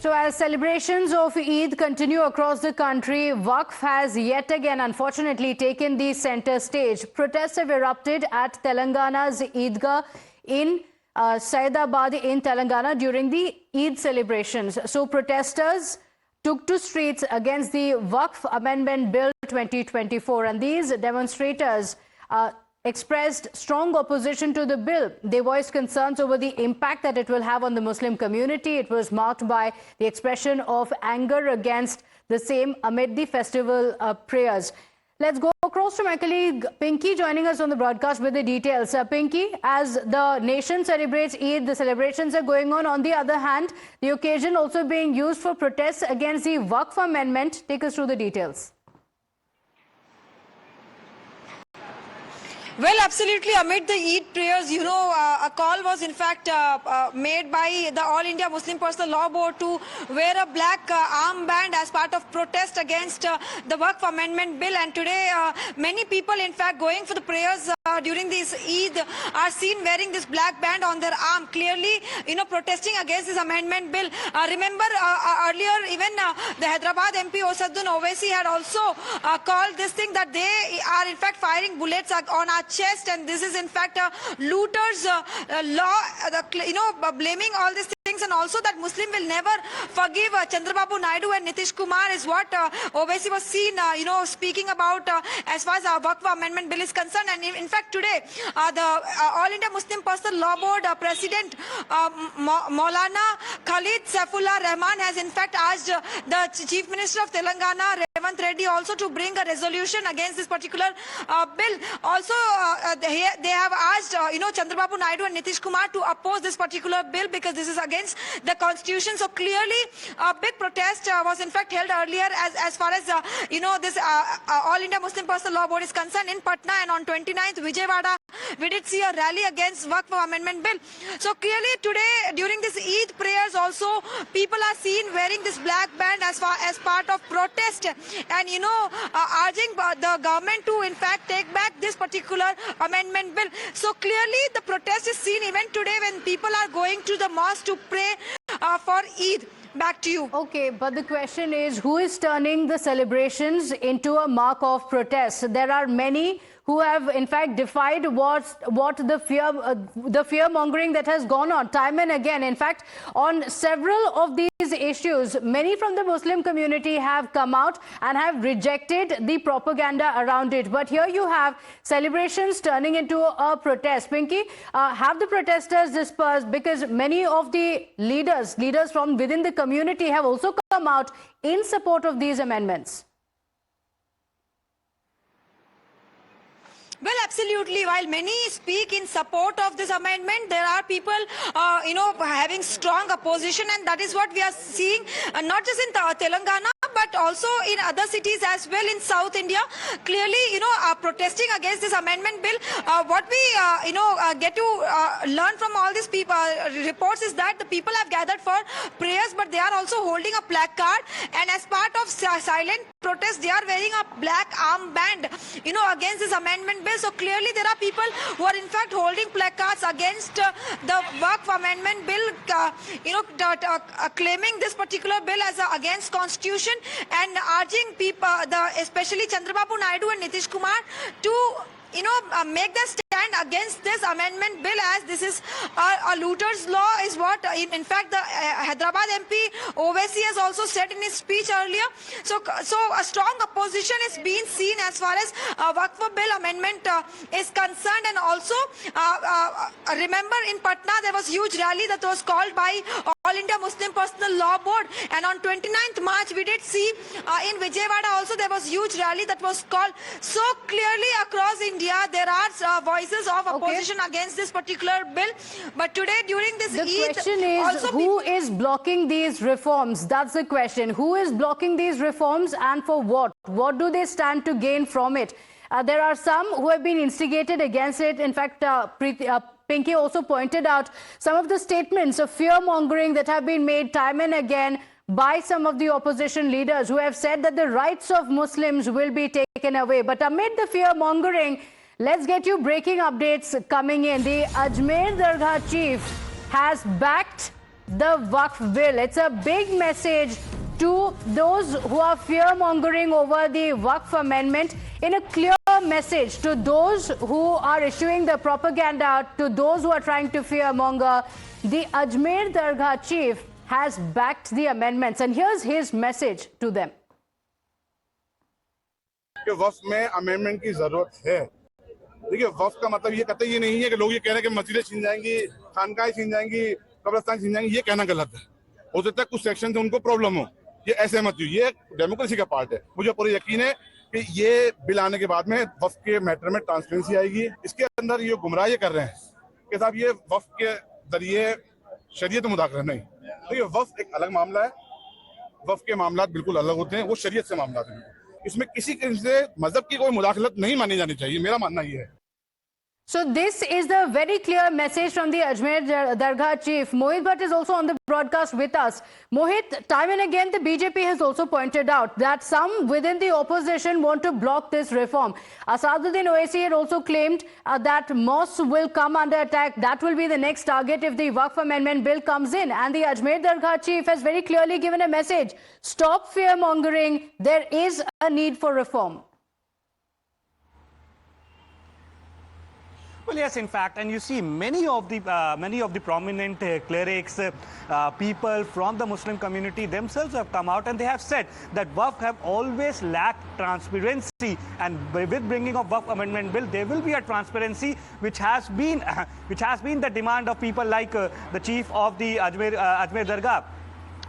So as celebrations of Eid continue across the country, Waqf has yet again, unfortunately, taken the center stage. Protests have erupted at Telangana's Eidgar in Saidabad in Telangana during the Eid celebrations. So protesters took to streets against the Waqf Amendment Bill 2024, and these demonstrators expressed strong opposition to the bill. They voiced concerns over the impact that it will have on the Muslim community. It was marked by the expression of anger against the same amid the festival prayers. Let's go across to my colleague Pinky joining us on the broadcast with the details. Pinky, as the nation celebrates Eid, the celebrations are going on. On the other hand, the occasion also being used for protests against the Waqf Amendment. Take us through the details. Well, absolutely. Amid the Eid prayers, a call was in fact made by the All India Muslim Personal Law Board to wear a black armband as part of protest against the Waqf Amendment Bill. And today, many people, in fact, going for the prayers during this Eid are seen wearing this black band on their arm, clearly, protesting against this amendment bill. Remember, earlier, even the Hyderabad MP Osaduddin Owaisi had also called this thing that they are, in fact, firing bullets on our chest, and this is in fact a looters law, blaming all these things, and also that Muslim will never forgive Chandrababu Naidu and Nitish Kumar is what Owaisi was seen, speaking about as far as our Waqf Amendment Bill is concerned. And in fact today, the All India Muslim Personal Law Board President Maulana Khalid Saifullah Rahman has in fact asked the Chief Minister of Telangana, Revanth Reddy, also to bring a resolution against this particular bill. Also, they have asked, Chandrababu Naidu and Nitish Kumar to oppose this particular bill because this is against the constitution. So clearly, a big protest was in fact held earlier as far as, this All India Muslim Personal Law Board is concerned in Patna, and on 29th, Vijayawada, we did see a rally against Waqf Amendment Bill. So clearly today, during this Eid prayers also, people are seen wearing this black band as part of protest, and urging the government to in fact take back this particular amendment bill. So clearly the protest is seen even today when people are going to the mosque to pray for Eid. Back to you. Okay, but the question is, who is turning the celebrations into a mark of protest? There are many who have in fact defied what the fear-mongering that has gone on time and again. In fact, on several of these issues, many from the Muslim community have come out and have rejected the propaganda around it. But here you have celebrations turning into a protest. Pinky, have the protesters dispersed? Because many of the leaders from within the community have also come out in support of these amendments. Well, absolutely. While many speak in support of this amendment, there are people, having strong opposition, and that is what we are seeing, not just in Telangana, but also in other cities as well in South India. Clearly, protesting against this amendment bill. What we, get to learn from all these people reports is that the people have gathered for prayers, but they are also holding a placard, and as part of silent protest, they are wearing a black armband, against this amendment bill. So clearly there are people who are in fact holding placards against the Waqf Amendment Bill, claiming this particular bill as against constitution, and urging people, especially Chandrababu Naidu and Nitish Kumar, to make the stand against this amendment bill, as this is a looter's law, is what in fact the Hyderabad MP Owaisi has also said in his speech earlier. So a strong opposition is being seen as far as Waqf Bill amendment is concerned. And also remember, in Patna there was huge rally that was called by All India Muslim Personal Law Board, and on 29th March we did see in Vijayawada also there was huge rally that was called. So clearly across India there are voices of opposition against this particular bill. But today during this Eid, the question is, who is blocking these reforms? That's the question. Who is blocking these reforms, and for what? What do they stand to gain from it? There are some who have been instigated against it. In fact, Pinky also pointed out some of the statements of fear-mongering that have been made time and again by some of the opposition leaders, who have said that the rights of Muslims will be taken away. But amid the fear-mongering, let's get you breaking updates coming in. The Ajmer Dargah chief has backed the Waqf bill. It's a big message to those who are fear-mongering over the Waqf amendment, in a clear message to those who are issuing the propaganda, to those who are trying to fear-monger. The Ajmer Dargah chief has backed the amendments, and here's his message to them. वक्फ में amendment की जरूरत है। देखिए, वक्फ का मतलब ये कहते ये नहीं है कि लोग ये कह रहे हैं कि मस्जिदें छीन जाएंगी, खानकाहें छीन जाएंगी, कब्रिस्तान छीन जाएंगी। ये कहना गलत है। हो सकता है कुछ सेक्शन से उनको प्रॉब्लम हो, ये ऐसे मत हो। ये डेमोक्रेसी का पार्ट है। मुझे पूरा यकीन है कि ये बिल आने के बाद में वक्फ के मैटर में ट्रांसपेरेंसी आएगी। इसके अंदर ये गुमराह ये कर रहे हैं कि साहब ये वक्फ के जरिए शरीयत मुदाखलत नहीं। तो ये वक्फ एक अलग मामला है। वक्फ के मामला बिल्कुल अलग होते हैं, वो शरीयत से मामला है। इसमें किसी से मजहब की कोई मुदाखलत नहीं मानी जानी चाहिए, मेरा मानना ये है। So this is the very clear message from the Ajmer Dargah chief. Mohit Bhatt is also on the broadcast with us. Mohit, time and again the BJP has also pointed out that some within the opposition want to block this reform. Asaduddin Owaisi had also claimed that mosques will come under attack. That will be the next target if the Waqf amendment bill comes in. And the Ajmer Dargah chief has very clearly given a message. Stop fear-mongering. There is a need for reform. Well, yes, in fact, and you see many of the prominent clerics, people from the Muslim community themselves have come out and they have said that Waqf have always lacked transparency, and with bringing of Waqf amendment bill, there will be a transparency which has been the demand of people like the chief of the Ajmer Dargah.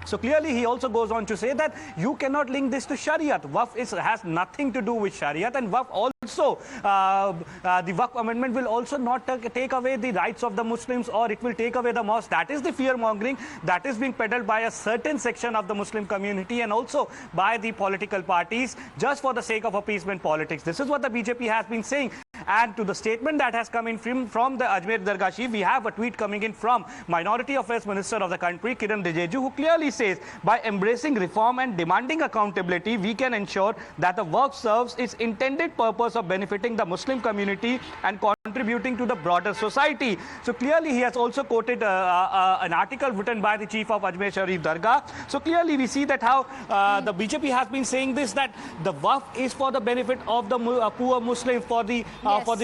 So clearly, he also goes on to say that you cannot link this to Shariat. Waqf has nothing to do with Shariat, and Waqf also, the Waqf amendment will also not take away the rights of the Muslims, or it will take away the mosque. That is the fear-mongering that is being peddled by a certain section of the Muslim community and also by the political parties just for the sake of appeasement politics. This is what the BJP has been saying. And to the statement that has come in from the Ajmer Dargah chief, we have a tweet coming in from Minority Affairs Minister of the country, Kiran Rijiju, who clearly says, by embracing reform and demanding accountability, we can ensure that the Waqf serves its intended purpose of benefiting the Muslim community and contributing to the broader society. So clearly, he has also quoted an article written by the chief of Ajmer Sharif Dargah. So clearly, we see that how the BJP has been saying this, that the Waqf is for the benefit of the poor Muslims, for the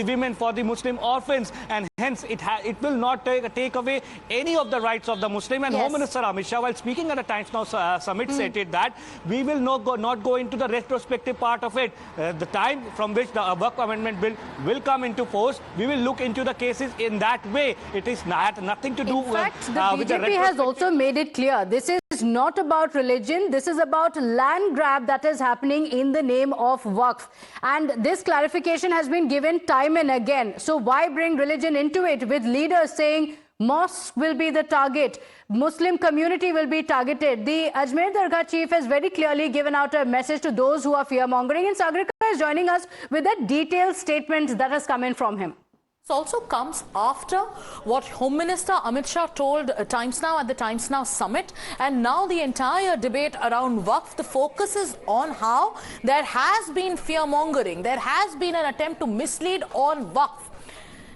women, for the Muslim orphans, and hence it will not take away any of the rights of the Muslim. And Home Minister Amit Shah, while speaking at a Times Now summit, stated that we will not go into the retrospective part of it. The time from which the Waqf amendment bill will come into force, we will look into the cases in that way. It is nothing to do with... In fact, the BJP has also made it clear. This is not about religion. This is about land grab that is happening in the name of Waqf. And this clarification has been given time and again. So why bring religion into it, with leaders saying mosques will be the target, Muslim community will be targeted? The Ajmer Dargah chief has very clearly given out a message to those who are fear-mongering, and Sagrika is joining us with a detailed statement that has come in from him. This also comes after what Home Minister Amit Shah told Times Now at the Times Now summit, and now the entire debate around Waqf, the focus is on how there has been fear-mongering, there has been an attempt to mislead on Waqf.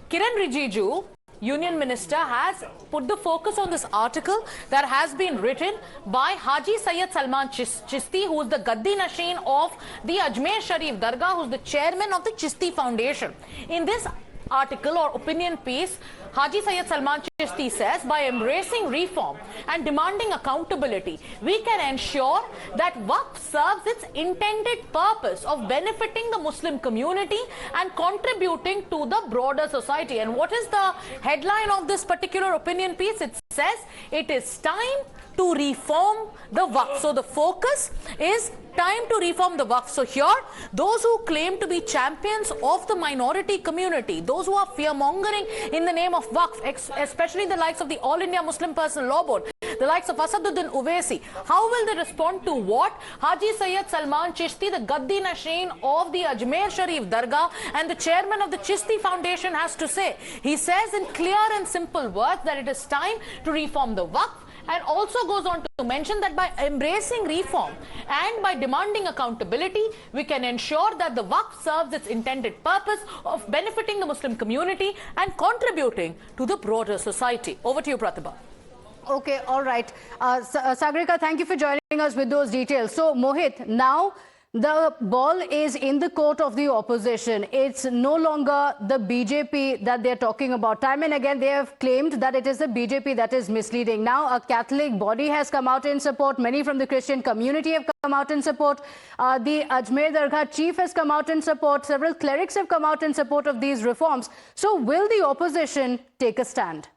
Kiran Rijiju, Union Minister, has put the focus on this article that has been written by Haji Sayyid Salman Chishti, who is the Gaddi Nashin of the Ajmer Sharif Dargah, who is the chairman of the Chishti Foundation. In this article or opinion piece, Haji Sayyid Salman Chishti says, by embracing reform and demanding accountability, we can ensure that Waqf serves its intended purpose of benefiting the Muslim community and contributing to the broader society. And what is the headline of this particular opinion piece? It says, it is time to reform the Waqf. So the focus is time to reform the Waqf. So here, those who claim to be champions of the minority community, those who are fear-mongering in the name of Waqf, especially the likes of the All India Muslim Personal Law Board, the likes of Asaduddin Owaisi, how will they respond to what Haji Sayyid Salman Chishti, the Gaddi Nashin of the Ajmer Sharif Dargah and the chairman of the Chishti Foundation, has to say? He says in clear and simple words that it is time to reform the Waqf, and also goes on to mention that by embracing reform and by demanding accountability, we can ensure that the Waqf serves its intended purpose of benefiting the Muslim community and contributing to the broader society. Over to you, Pratibha. Okay, all right. Sagarika, thank you for joining us with those details. So, Mohit, now the ball is in the court of the opposition. It's no longer the BJP that they're talking about. Time and again, they have claimed that it is the BJP that is misleading. Now, a Catholic body has come out in support. Many from the Christian community have come out in support. The Ajmer Dargah chief has come out in support. Several clerics have come out in support of these reforms. So, will the opposition take a stand?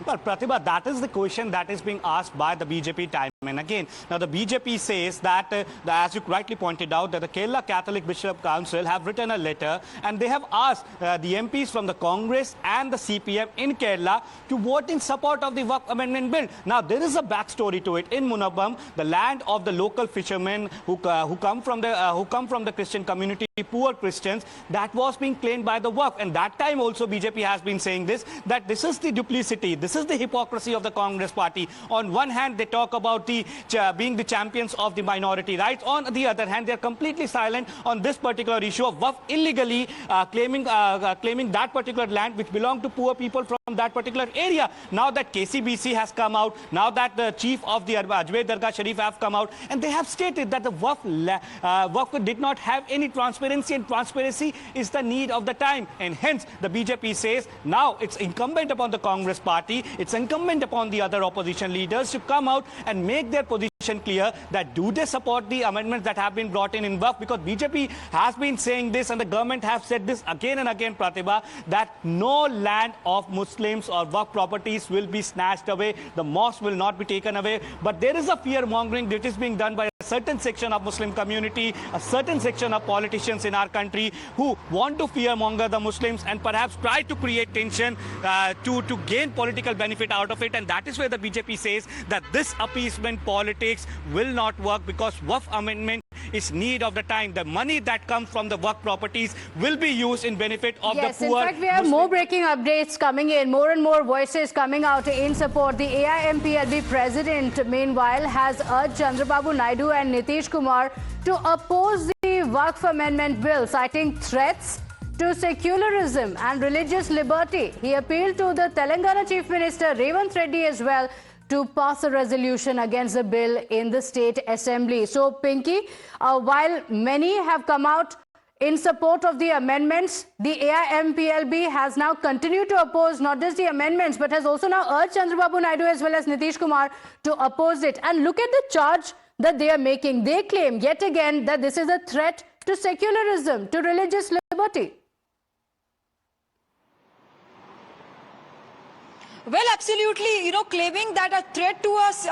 Well, Pratibha, that is the question that is being asked by the BJP time and again. Now, the BJP says that, as you rightly pointed out, that the Kerala Catholic Bishop Council have written a letter and they have asked the MPs from the Congress and the CPM in Kerala to vote in support of the Waqf Amendment Bill. Now, there is a backstory to it. In Munabam, the land of the local fishermen who come from the Christian community, poor Christians, that was being claimed by the Waqf. And that time also BJP has been saying this, that this is the duplicity, this is the hypocrisy of the Congress party. On one hand, they talk about being the champions of the minority rights. On the other hand, they are completely silent on this particular issue of Waqf illegally claiming that particular land which belonged to poor people from that particular area. Now that KCBC has come out, now that the chief of the Ajmer Dargah Sharif have come out, and they have stated that the Waqf did not have any transparency, and transparency is the need of the time. And hence, the BJP says now it's incumbent upon the Congress party, it's incumbent upon the other opposition leaders to come out and make their position clear that do they support the amendments that have been brought in Waqf, because BJP has been saying this and the government have said this again and again, Pratibha, that no land of Muslims or Waqf properties will be snatched away, the mosque will not be taken away. But there is a fear-mongering that is being done by a certain section of Muslim community, a certain section of politicians in our country who want to fear-monger the Muslims and perhaps try to create tension to gain political benefit out of it. And that is where the BJP says that this appeasement politics will not work, because Waqf amendment is need of the time. The money that comes from the Waqf properties will be used in benefit of the poor. Yes, in fact, we have more breaking updates coming in, more and more voices coming out in support. The AIMPLB president, meanwhile, has urged Chandrababu Naidu and Nitish Kumar to oppose the Waqf Amendment Bill, citing threats to secularism and religious liberty. He appealed to the Telangana Chief Minister Revanth Reddy as well to pass a resolution against the bill in the State Assembly. So, Pinky, while many have come out in support of the amendments, the AIMPLB has now continued to oppose not just the amendments, but has also now urged Chandrababu Naidu as well as Nitish Kumar to oppose it. And look at the charge that they are making. They claim yet again that this is a threat to secularism, to religious liberty. Well, absolutely, claiming that a threat to us,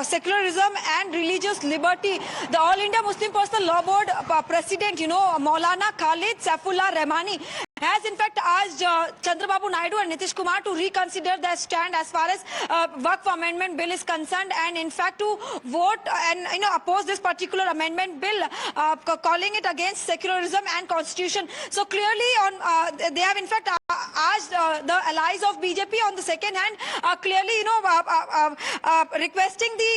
secularism and religious liberty. The All India Muslim Personal Law Board President, Maulana Khalid Saifullah Rahmani, has in fact asked Chandrababu Naidu and Nitish Kumar to reconsider their stand as far as Waqf Amendment Bill is concerned, and in fact to vote and oppose this particular amendment bill, calling it against secularism and constitution. So clearly, they have in fact asked the allies of BJP on the second hand, clearly requesting the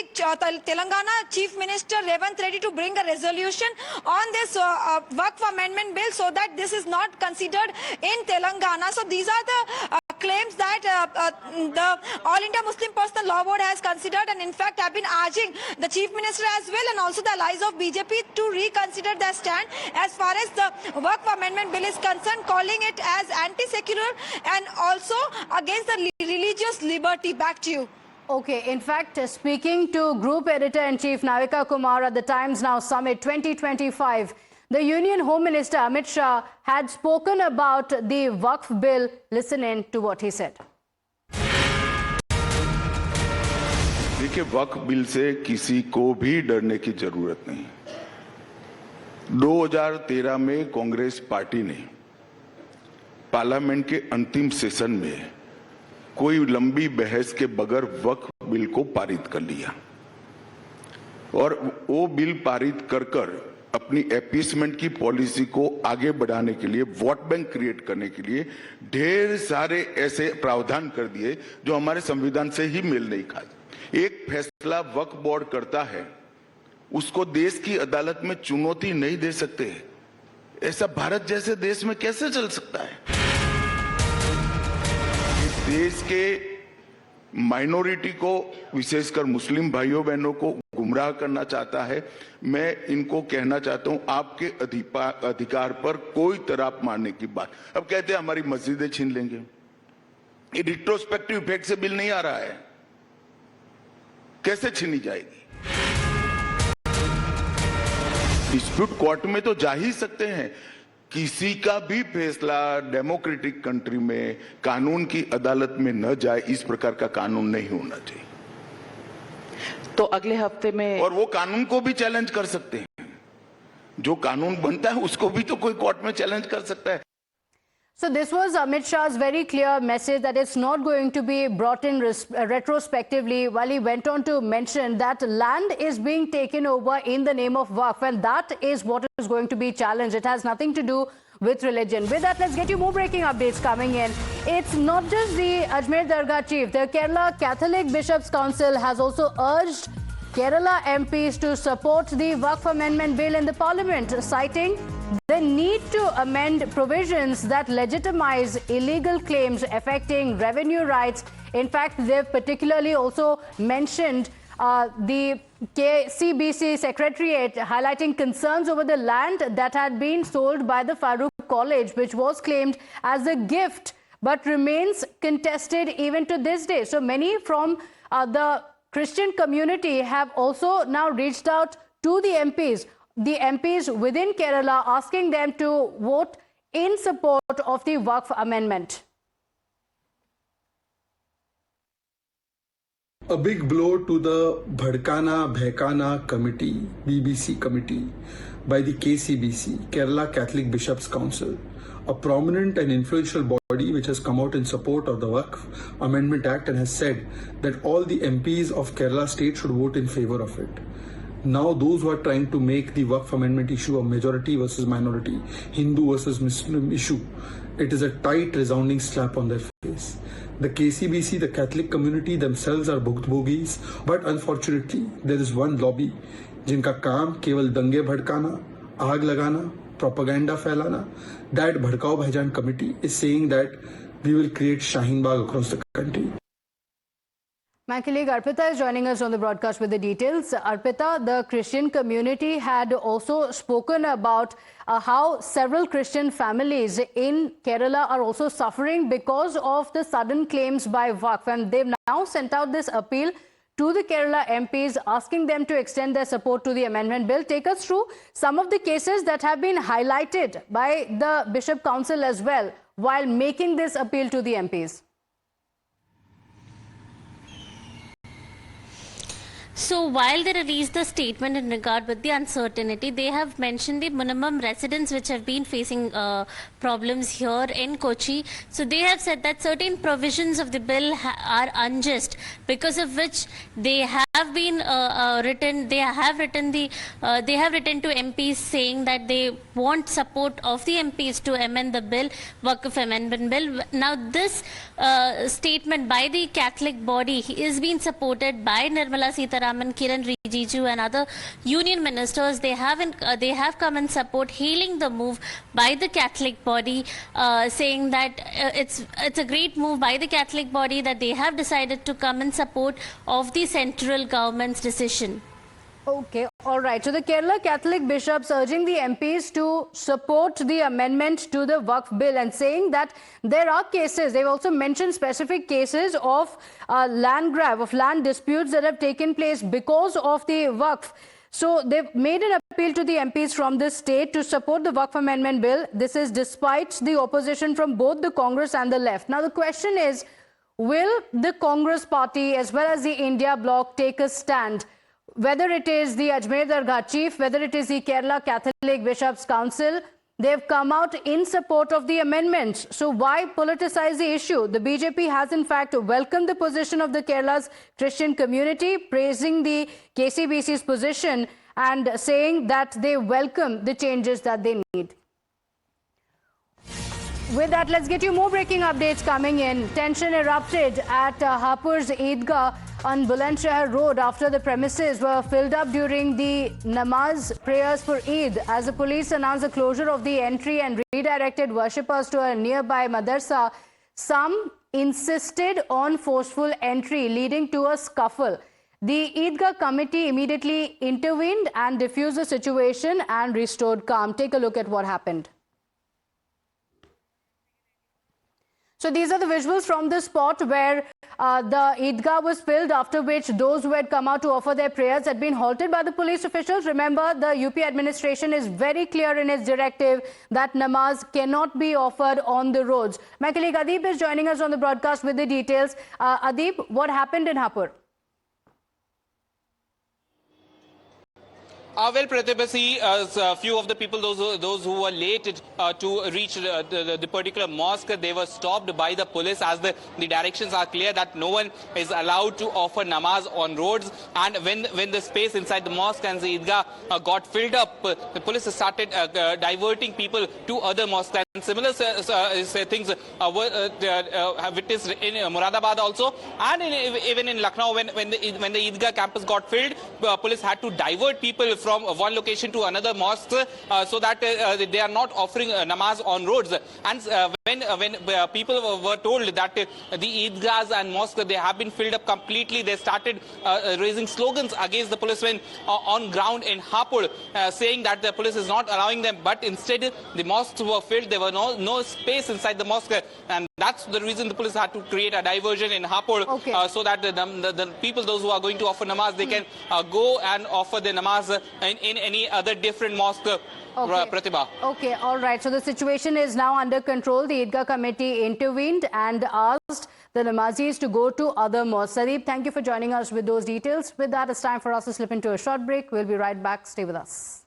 Telangana Chief Minister Revanth Reddy to bring a resolution on this Waqf Amendment Bill so that this is not considered in Telangana. So these are the claims that the All India Muslim Personal Law Board has considered, and in fact have been urging the Chief Minister as well and also the allies of BJP to reconsider their stand as far as the Waqf Amendment Bill is concerned, calling it as anti-secular and also against the religious liberty. Back to you. Okay, in fact, speaking to Group Editor-in-Chief Navika Kumar at the Times Now Summit 2025, the Union Home Minister Amit Shah had spoken about the Waqf bill. Listen in to what he said. देखिए, वक्फ bill से किसी को भी डरने की जरूरत नहीं। 2013 में कांग्रेस पार्टी ने पार्लियामेंट के अंतिम सेशन में कोई लंबी बहस के बगैर वक्फ बिल को पारित कर लिया, और वो बिल पारित कर अपनी अपीसमेंट की पॉलिसी को आगे बढ़ाने के लिए, वोट बैंक क्रिएट करने के लिए ढेर सारे ऐसे प्रावधान कर दिए जो हमारे संविधान से ही मेल नहीं खाते। एक फैसला वक्फ बोर्ड करता है, उसको देश की अदालत में चुनौती नहीं दे सकते। ऐसा भारत जैसे देश में कैसे चल सकता है? देश के माइनॉरिटी को, विशेषकर मुस्लिम भाइयों बहनों को गुमराह करना चाहता है। मैं इनको कहना चाहता हूं, आपके अधिकार पर कोई तराप मारने की बात। अब कहते हैं हमारी मस्जिदें छीन लेंगे। ये रिट्रोस्पेक्टिव इफेक्ट से बिल नहीं आ रहा है, कैसे छीनी जाएगी? डिस्प्यूट कोर्ट में तो जा ही सकते हैं। किसी का भी फैसला डेमोक्रेटिक कंट्री में कानून की अदालत में न जाए, इस प्रकार का कानून नहीं होना चाहिए। तो अगले हफ्ते में, और वो कानून को भी चैलेंज कर सकते हैं। जो कानून बनता है उसको भी तो कोई कोर्ट में चैलेंज कर सकता है। So this was Amit Shah's very clear message that it's not going to be brought in retrospectively, while he went on to mention that land is being taken over in the name of Waqf, and that is what is going to be challenged. It has nothing to do with religion. With that, let's get you more breaking updates coming in. It's not just the Ajmer Dargah chief. The Kerala Catholic Bishops' Council has also urged Kerala MPs to support the Waqf Amendment Bill in the Parliament, citing the need to amend provisions that legitimize illegal claims affecting revenue rights. In fact, they've particularly also mentioned the KCBC Secretariat, highlighting concerns over the land that had been sold by the Farooq College, which was claimed as a gift but remains contested even to this day. So many from the Christian community have also now reached out to the MPs within Kerala, asking them to vote in support of the Waqf amendment. A big blow to the Bhadkana Bhekana committee, BBC committee, by the KCBC, Kerala Catholic Bishops' Council, a prominent and influential body which has come out in support of the Waqf Amendment Act and has said that all the MPs of Kerala state should vote in favor of it. Now those who are trying to make the Waqf Amendment issue a majority versus minority, Hindu versus Muslim issue, it is a tight, resounding slap on their face. The KCBC, the Catholic community themselves are bhugtbhogis, but unfortunately there is one lobby जिनका काम केवल दंगे भड़काना, आग लगाना, propaganda फैलाना. That Bhadkao Bhaijan committee is saying that we will create Shaheen Bagh across the country. My colleague Arpita is joining us on the broadcast with the details. Arpita, the Christian community had also spoken about how several Christian families in Kerala are also suffering because of the sudden claims by Waqf, and they've now sent out this appeal to the Kerala MPs, asking them to extend their support to the amendment bill. Take us through some of the cases that have been highlighted by the Bishop Council as well while making this appeal to the MPs. So while they released the statement in regard with the uncertainty, they have mentioned the minimum residents which have been facing problems here in Kochi. So they have said that certain provisions of the bill are unjust, because of which they have been they have written to MPs saying that they want support of the MPs to amend the bill, Waqf Amendment Bill. Now this statement by the Catholic body is being supported by Nirmala Sitharaman, Kiran Rijiju and other union ministers. They have come in support, hailing the move by the Catholic body, saying that it's a great move by the Catholic body that they have decided to come in support of the central government's decision. Okay, all right. So the Kerala Catholic bishops urging the MPs to support the amendment to the Waqf bill and saying that there are cases, they've also mentioned specific cases of land grab, of land disputes that have taken place because of the Waqf. So they've made an appeal to the MPs from this state to support the Waqf amendment bill. This is despite the opposition from both the Congress and the left. Now the question is, will the Congress party as well as the India bloc take a stand? Whether it is the Ajmer Dargah chief, whether it is the Kerala Catholic Bishops' Council, they've come out in support of the amendments. So why politicize the issue? The BJP has in fact welcomed the position of the Kerala's Christian community, praising the KCBC's position and saying that they welcome the changes that they need. With that, let's get you more breaking updates coming in. Tension erupted at Hapur's Eidgar on Bulandshahr Road after the premises were filled up during the namaz prayers for Eid, as the police announced the closure of the entry and redirected worshippers to a nearby madrasa. Some insisted on forceful entry, leading to a scuffle. The Eidgar committee immediately intervened and diffused the situation and restored calm. Take a look at what happened. So these are the visuals from the spot where the Eidgar was filled, after which those who had come out to offer their prayers had been halted by the police officials. Remember, the UP administration is very clear in its directive that namaz cannot be offered on the roads. My colleague Adib is joining us on the broadcast with the details. Adib, what happened in Hapur? Well, Pratibha, see, a few of the people, those who were late to reach the particular mosque, they were stopped by the police, as the directions are clear that no one is allowed to offer namaz on roads. And when the space inside the mosque and the Eidgah got filled up, the police started diverting people to other mosques. And similar things have witnessed in Moradabad also, and even in Lucknow, when the Eidgah campus got filled, police had to divert people from one location to another mosque so that they are not offering namaz on roads. And when people were told that the Eidgahs and mosques, they have been filled up completely, they started raising slogans against the policemen on ground in Hapur, saying that the police is not allowing them, but instead the mosques were filled. There were no space inside the mosque, and that's the reason the police had to create a diversion in Hapur, so that the people, those who are going to offer namaz, they can go and offer the namaz in any other different mosque. Pratibha. Okay, all right. So the situation is now under control. The Eidgar committee intervened and asked the namazis to go to other mosques. Sadeep, thank you for joining us with those details. With that, it's time for us to slip into a short break. We'll be right back. Stay with us.